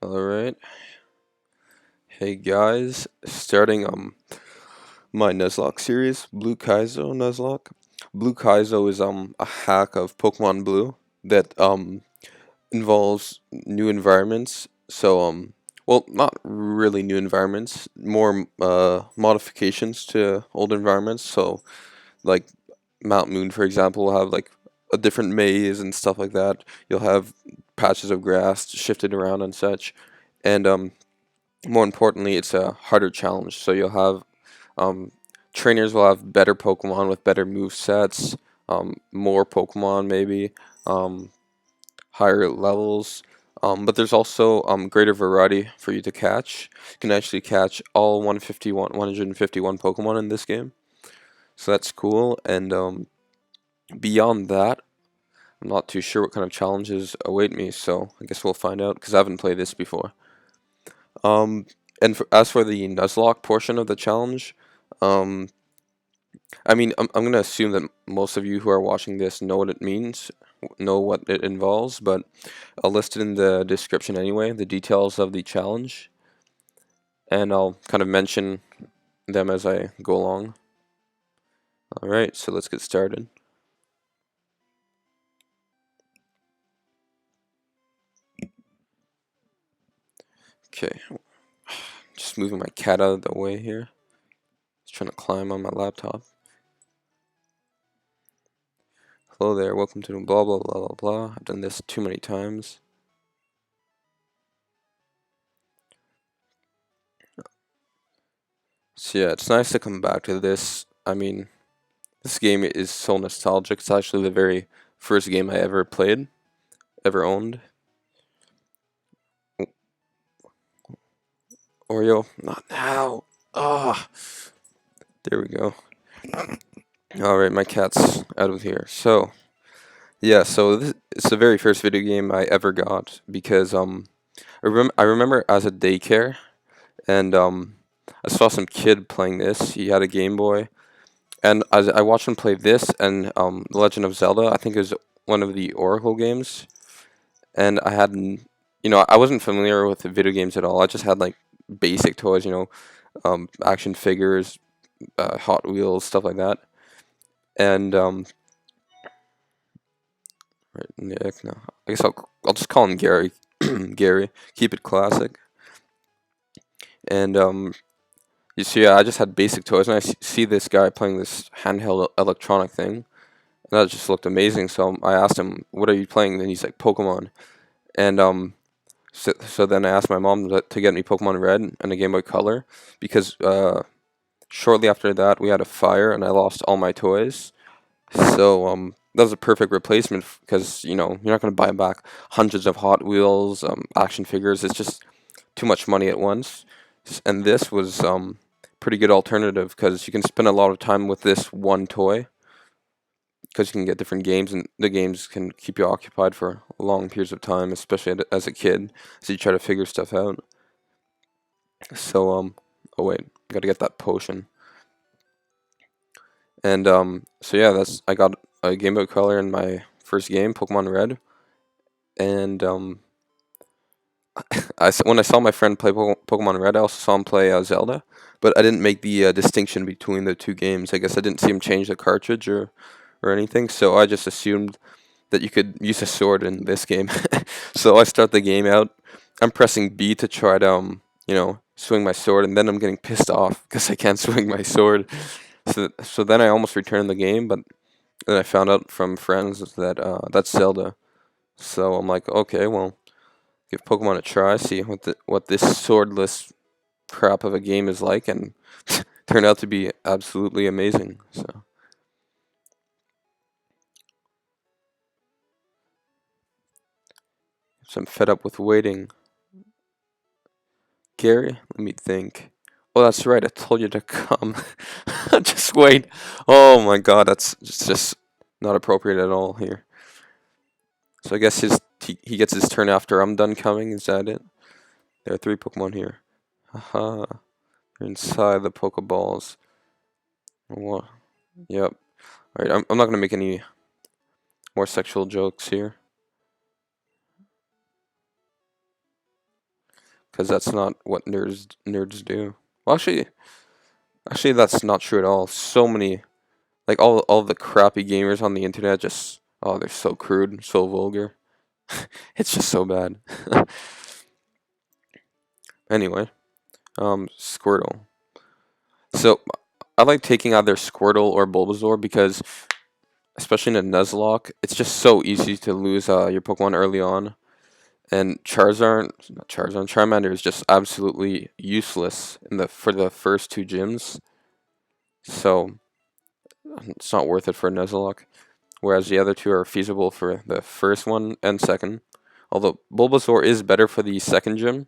Alright. Hey guys, starting my Nuzlocke series, Blue Kaizo Nuzlocke. Blue Kaizo is a hack of Pokemon Blue that involves new environments. Well, not really new environments, more modifications to old environments. So like Mount Moon, for example, will have like a different maze and stuff like that. You'll have patches of grass shifted around and such. And more importantly, it's a harder challenge. So you'll have um, trainers will have better Pokemon with better move sets, more Pokemon maybe, um, higher levels. But there's also greater variety for you to catch. You can actually catch all 151 Pokemon in this game, so that's cool. And beyond that, I'm not too sure what kind of challenges await me. So I guess we'll find out because I haven't played this before. Um, as for the Nuzlocke portion of the challenge, um, I mean, I'm gonna assume that most of you who are watching this know what it means, know what it involves, but I'll list it in the description anyway, the details of the challenge, and I'll kind of mention them as I go along. Alright, so let's get started. Okay, just moving my cat out of the way here. He's trying to climb on my laptop. Hello there, welcome to blah blah blah blah blah. I've done this too many times. So yeah, it's nice to come back to this. I mean, this game is so nostalgic. It's actually the very first game I ever played, ever owned. Oreo, not now. Ah, there we go. All right, my cat's out of here. So yeah, so this it's the very first video game I ever got because I remember as a daycare and I saw some kid playing this. He had a Game Boy, and I watched him play this and The Legend of Zelda. I think it was one of the Oracle games, and I hadn't, I wasn't familiar with the video games at all. I just had like basic toys, action figures, Hot Wheels, stuff like that. And right, Nick, no, I guess I'll just call him Gary. Gary, keep it classic. And you see, I just had basic toys, and I see this guy playing this handheld electronic thing, and that just looked amazing. So I asked him, "What are you playing?" And he's like, "Pokemon." And so then I asked my mom to get me Pokemon Red and a Game Boy Color because shortly after that we had a fire and I lost all my toys. So that was a perfect replacement because you're not going to buy back hundreds of Hot Wheels, action figures. It's just too much money at once. And this was pretty good alternative because you can spend a lot of time with this one toy because you can get different games and the games can keep you occupied for long periods of time, especially as a kid, as you try to figure stuff out. So oh wait, gotta get that potion. And so yeah, that's I got a Game Boy Color in my first game, Pokemon Red, and when I saw my friend play Pokemon Red, I also saw him play Zelda, but I didn't make the distinction between the two games. I guess I didn't see him change the cartridge or anything, so I just assumed that you could use a sword in this game. So I start the game out. I'm pressing B to try to swing my sword, and then I'm getting pissed off because I can't swing my sword. So then I almost returned the game, but then I found out from friends that that's Zelda. So I'm like, okay, well, give Pokemon a try, see what this swordless crap of a game is like, and turned out to be absolutely amazing. So I'm fed up with waiting. Gary, let me think. Oh, that's right. I told you to come. Just wait. Oh my God, that's just not appropriate at all here. So I guess he gets his turn after I'm done coming. Is that it? There are three Pokemon here. Haha. They're inside the Pokeballs. What? Yep. Alright, I'm not gonna make any more sexual jokes here. because that's not what nerds do. Well, actually, that's not true at all. So many, like all the crappy gamers on the internet, just they're so crude, so vulgar. It's just so bad. Anyway, Squirtle. So I like taking either Squirtle or Bulbasaur because, especially in a Nuzlocke, it's just so easy to lose your Pokemon early on. And Charmander is just absolutely useless for the first two gyms. So it's not worth it for a Nuzlocke. Whereas the other two are feasible for the first one and second. Although Bulbasaur is better for the second gym,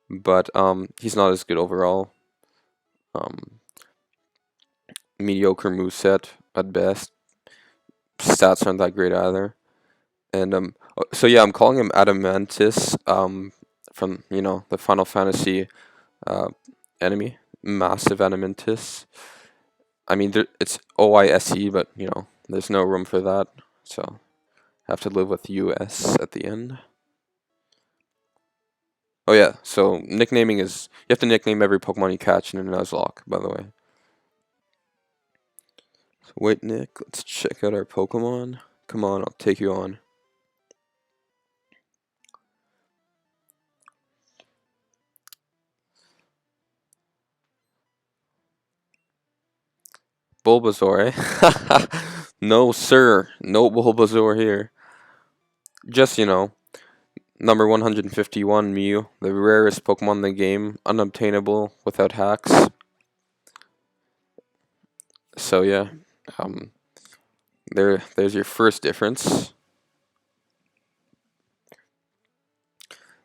but he's not as good overall. Um, Mediocre moveset at best. Stats aren't that great either. And so yeah, I'm calling him Adamantis. From the Final Fantasy uh enemy, massive Adamantis. I mean, it's OISE, but there's no room for that, so have to live with US at the end. Oh yeah, so nicknaming is you have to nickname every Pokemon you catch in a Nuzlocke, by the way. So wait, Nick, let's check out our Pokemon. Come on, I'll take you on. Bulbasaur, eh? No, sir. No Bulbasaur here. Just, number 151 Mew, the rarest Pokemon in the game, unobtainable without hacks. So yeah, um, there's your first difference.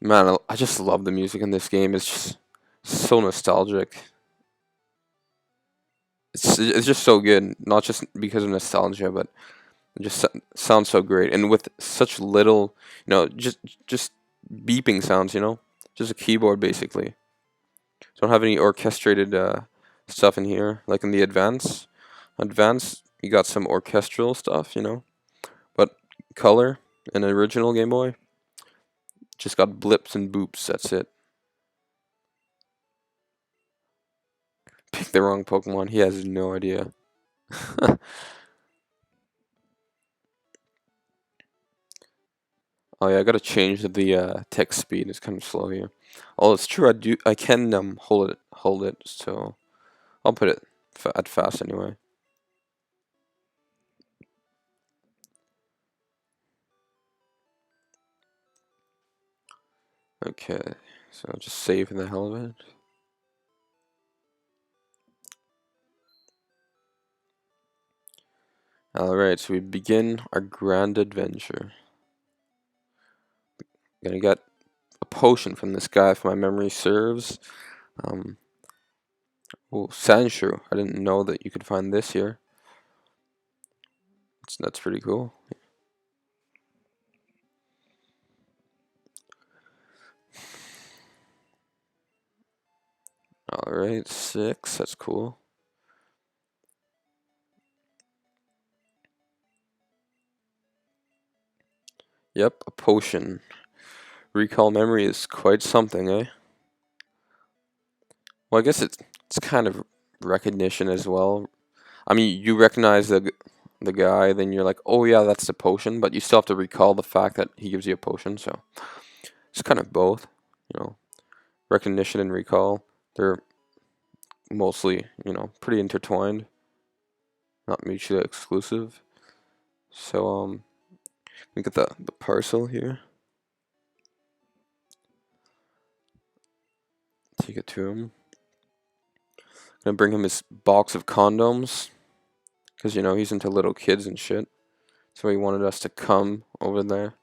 Man, I just love the music in this game. It's just so nostalgic. It's just so good, not just because of nostalgia, but it just sounds so great, and with such little, just beeping sounds. Just a keyboard basically. Don't have any orchestrated stuff in here, like in the advance. Advance, you got some orchestral stuff, but color and original Game Boy just got blips and boops. That's it. Pick the wrong Pokemon. He has no idea. Oh yeah, I gotta change the text speed. It's kind of slow here. Oh, it's true. I can hold it. So I'll put it at fast anyway. Okay, so I'll just save for the hell of it. Alright, so we begin our grand adventure. Gonna get a potion from this guy if my memory serves. Oh, Sandshrew. I didn't know that you could find this here. That's pretty cool. Alright, 6. That's cool. Yep, a potion. Recall memory is quite something, eh? Well, I guess it's kind of recognition as well. I mean, you recognize the guy, then you're like, oh yeah, that's the potion, but you still have to recall the fact that he gives you a potion. So it's kind of both, recognition and recall. They're mostly, pretty intertwined, not mutually exclusive. So we get the parcel here. Take it to him. Gonna bring him his box of condoms, because he's into little kids and shit. So he wanted us to come over there.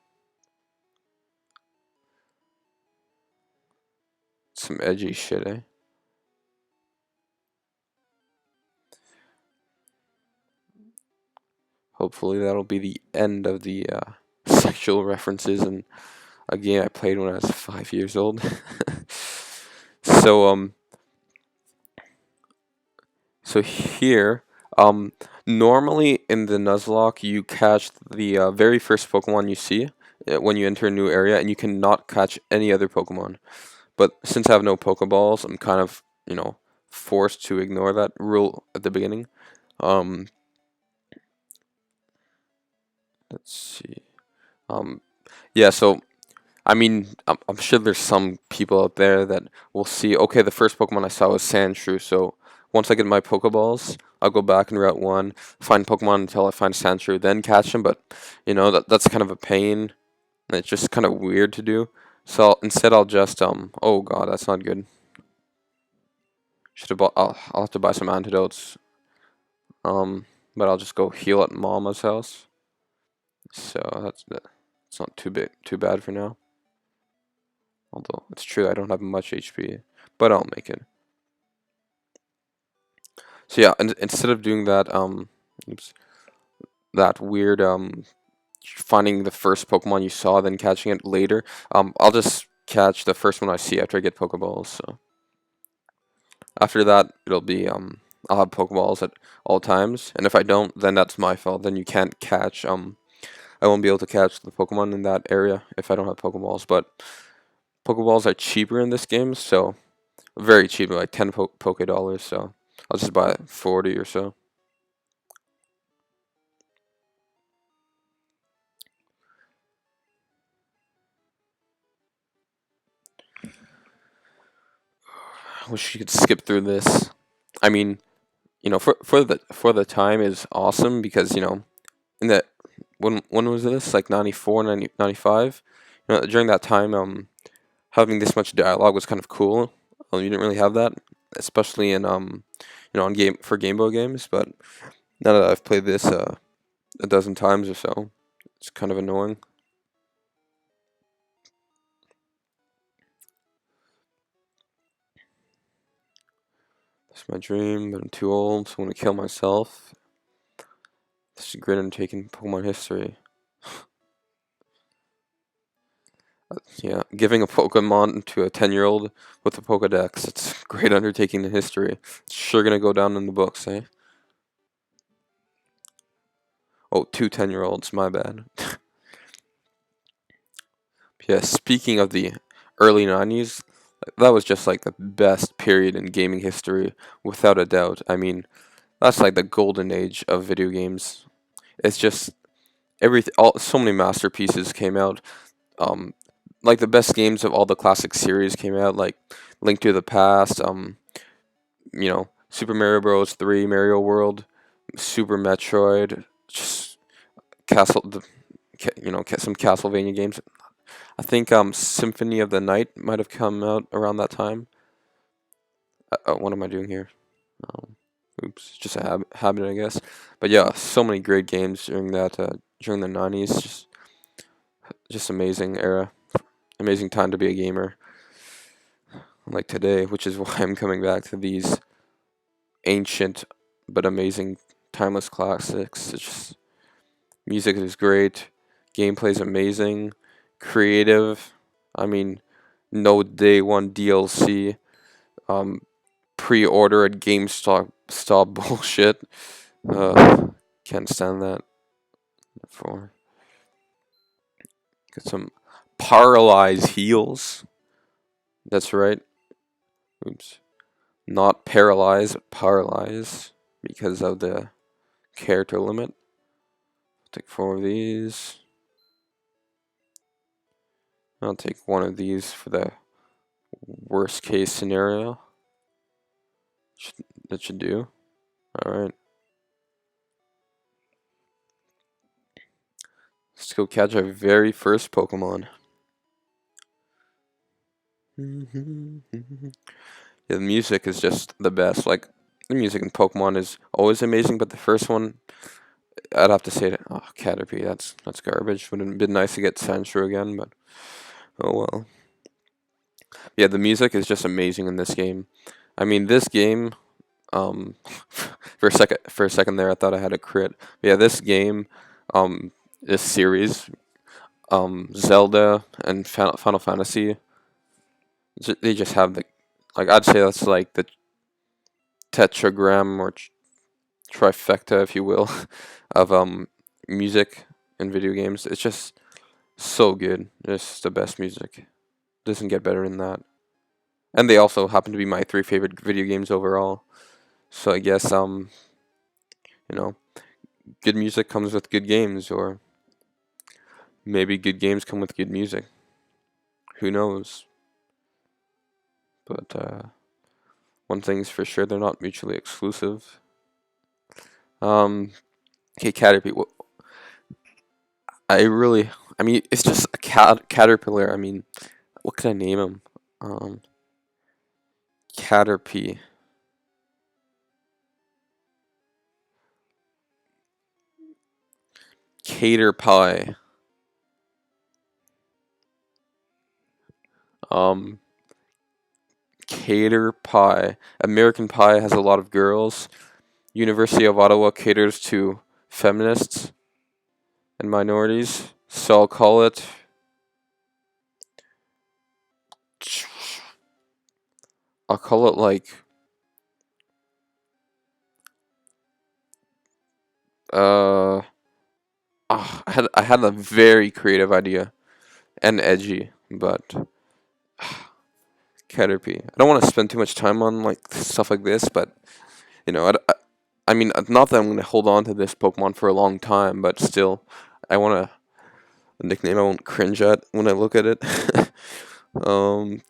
Some edgy shit, eh? Hopefully that'll be the end of the sexual references in a game I played when I was 5 years old. So so here, normally in the Nuzlocke you catch the very first Pokemon you see when you enter a new area, and you cannot catch any other Pokemon. But since I have no Pokeballs, I'm kind of, forced to ignore that rule at the beginning. Um, let's see. Um, yeah, so I mean, I'm sure there's some people out there that will see, okay, the first Pokemon I saw was Sandshrew, so once I get my Pokeballs, I'll go back in Route 1, find Pokemon until I find Sandshrew, then catch them, but, that's kind of a pain, and it's just kind of weird to do. So instead I'll just, oh god, that's not good. Should have bought, I'll have to buy some antidotes, but I'll just go heal at Mama's house. So that's not too bad for now. Although it's true I don't have much HP, but I'll make it. So yeah, and instead of doing that oops, that weird finding the first Pokemon you saw then catching it later, I'll just catch the first one I see after I get Pokeballs. So after that it'll be I'll have Pokeballs at all times, and if I don't, then that's my fault. Then you can't catch I won't be able to catch the Pokemon in that area if I don't have Pokeballs. But Pokeballs are cheaper in this game, so very cheap, like 10 Poke dollars. So I'll just buy 40 or so. I wish you could skip through this. I mean, for the time is awesome because in the when was this, like 94, 95? During that time, having this much dialogue was kind of cool. You didn't really have that, especially in on Game Boy games. But now that I've played this a dozen times or so, it's kind of annoying. It's my dream, but I'm too old, so I'm gonna kill myself. This is a great undertaking, Pokemon history. Yeah, giving a Pokemon to a 10-year-old with a Pokedex, it's a great undertaking in history. It's sure gonna go down in the books, eh? Oh, two 10-year-olds, my bad. Yeah, speaking of the early 90s, that was just like the best period in gaming history, without a doubt. I mean, that's like the golden age of video games. It's just so many masterpieces came out. Um, like the best games of all the classic series came out, like Link to the Past, Super Mario Bros. 3, Mario World, Super Metroid, just Castle, some Castlevania games. I think Symphony of the Night might have come out around that time. What am I doing here? Um, Oops, just a habit, I guess. But yeah, so many great games during the 90s. Just amazing era, amazing time to be a gamer. Like today, which is why I'm coming back to these ancient but amazing timeless classics. It's just music is great, gameplay is amazing, creative. I mean, no day one DLC. Um, Pre-order at GameStop stop bullshit. Can't stand that. For Get some paralyzed heals. That's right. Oops. Not paralyzed, but paralyzed because of the character limit. Take 4 of these. I'll take 1 of these for the worst case scenario. That should do. Alright. Let's go catch our very first Pokemon. Yeah, the music is just the best. Like, the music in Pokemon is always amazing, but the first one, I'd have to say that, oh, Caterpie, that's garbage. Would have been nice to get Sandshrew again, but oh well. Yeah, the music is just amazing in this game. I mean, this game, um, for a second there, I thought I had a crit. But yeah, this game, this series, Zelda and Final Fantasy, they just have like, I'd say that's like the tetragram or trifecta, if you will, of music in video games. It's just so good. It's the best music. Doesn't get better than that. and they also happen to be my three favorite video games overall. So I guess you know, good music comes with good games, or maybe good games come with good music. Who knows? But one thing's for sure, they're not mutually exclusive. Um, okay, Caterpie. I mean, it's just a caterpillar. I mean, what can I name him? Um, Caterpie. Cater pie. Um, Cater pie. American Pie has a lot of girls. University of Ottawa caters to feminists and minorities. So I'll call it. I'll call it like uh. I had a very creative idea and edgy, but Caterpie. I don't want to spend too much time on like stuff like this, but you know, I mean, not that I'm gonna hold on to this Pokemon for a long time, but still, I want a nickname I won't cringe at when I look at it.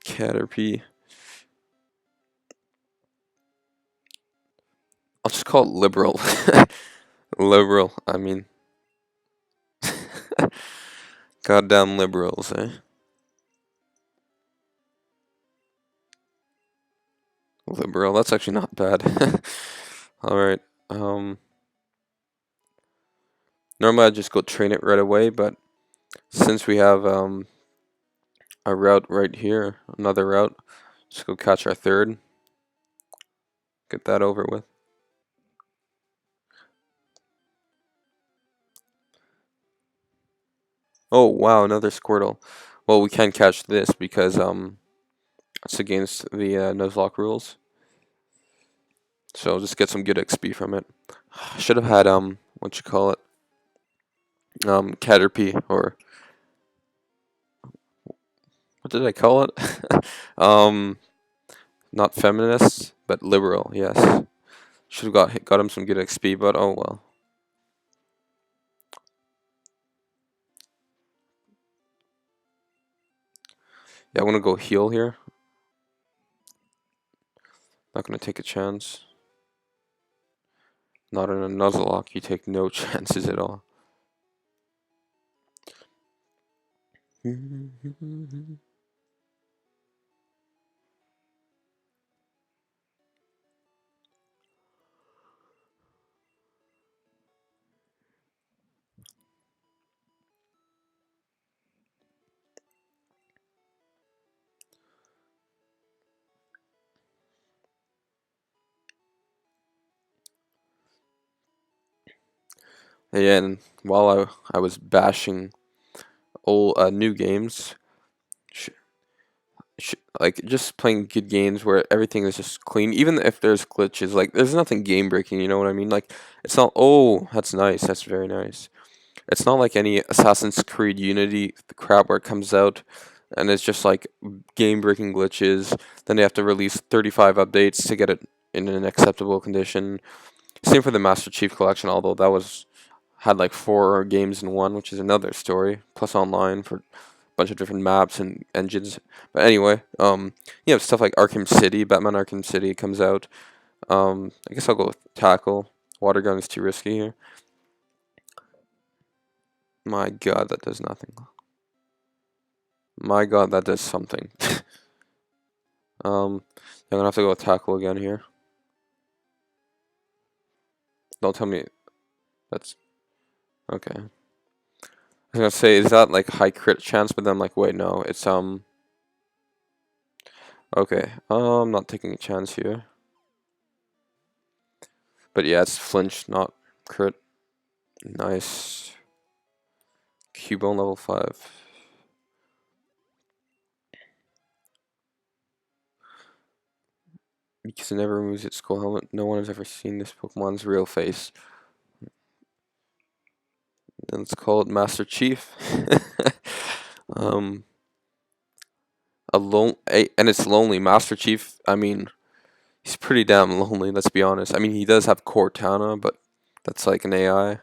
Caterpie. I'll just call it liberal. Liberal. I mean, goddamn liberals, eh? Liberal. That's actually not bad. All right. Um, Normally I'd just go train it right away, but since we have a route right here, another route, just go catch our third. Get that over with. Oh wow, another Squirtle. Well, we can't catch this because it's against the Nuzlocke rules. So just get some good XP from it. Should have had what you call it, Caterpie, or what did I call it? um, Not feminist, but liberal. Yes, should have got him some good XP, but oh well. Yeah, I'm gonna go heal here. Not gonna take a chance. Not in a Nuzlocke, you take no chances at all. Yeah, and while I was bashing old new games, sh like just playing good games where everything is just clean, even if there's glitches, like there's nothing game breaking. You know what I mean? Like it's not. Oh, that's nice. That's very nice. It's not like any Assassin's Creed Unity crap where it comes out and it's just like game breaking glitches. Then they have to release 35 updates to get it in an acceptable condition. Same for the Master Chief Collection, although that was had like 4 games in one, which is another story. Plus online for a bunch of different maps and engines. But anyway, you have stuff like Arkham City, Batman Arkham City comes out. I guess I'll go with Tackle. Water Gun is too risky here. My God, that does nothing. My God, that does something. I'm gonna have to go with Tackle again here. Don't tell me that's okay. I was gonna say, is that like high crit chance? But then I'm like, wait, no, it's okay. I'm not taking a chance here. But yeah, it's flinch, not crit. Nice. Cubone level 5. Because it never removes its skull helmet. No one has ever seen this Pokemon's real face. And let's call it Master Chief. um, and it's lonely. Master Chief, I mean, he's pretty damn lonely, let's be honest. I mean, he does have Cortana, but that's like an AI.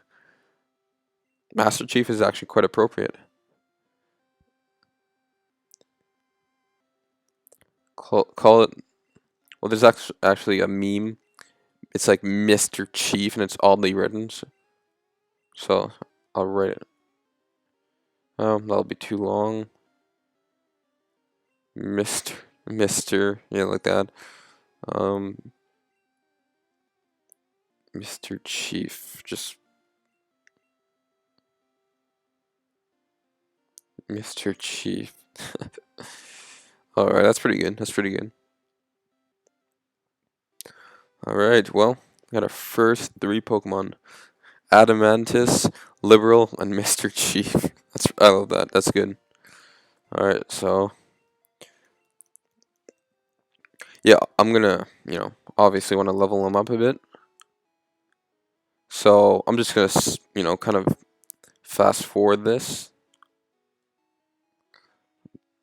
Master Chief is actually quite appropriate. Call it. Well, there's actually a meme. It's like Mr. Chief, and it's oddly written. So I'll write it. That'll be too long. Mister, yeah, like that. Um, Mr. Chief, just Mr. Chief. All right, that's pretty good. That's pretty good. All right, well, got our first three Pokemon: Adamantis, Liberal, and Mr. Chief. I love that. That's good. All right, so yeah, I'm gonna, obviously want to level them up a bit. So I'm just gonna, kind of fast forward this.